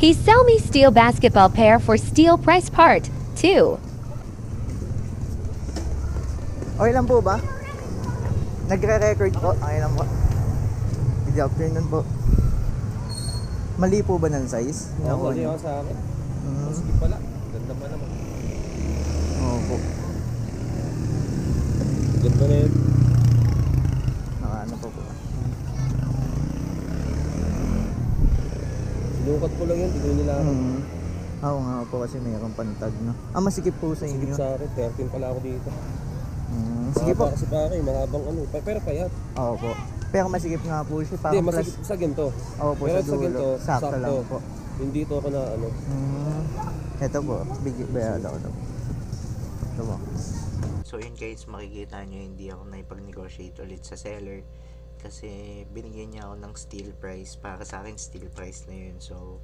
He sell me steel basketball pair for steel price part, too. Okay lang po ba? Nagre-record po? Okay lang po. Good afternoon po. Mali po ba ng size? Oo, Nakuha mali niyo? ako sa akin. Mm. Sige pala. Ganda pa naman. Oo po. Ganda na yun. Nakaano po po. Sinukat ko lang yun, hindi ko nila. Oo nga po kasi mayroong pantag na. Masikip po sa Sigit inyo. sa akin, 13 pala ako dito. Sige po. Mahaba kasi pare, mahabang ano. Pero payat. Oo po. Pero masikip nga po siya. Hindi, Parang masigit sa ginto. Oo po, Pero sa sa ginto, dulo. Sakto lang po. Hindi to ako na ano. Ito po. Bayad ako na po. Ito po. So yun guys, makikita nyo hindi ako naipag-negotiate ulit sa seller. Kasi binigyan niya ako ng steel price. Para sa akin steel price na yun. So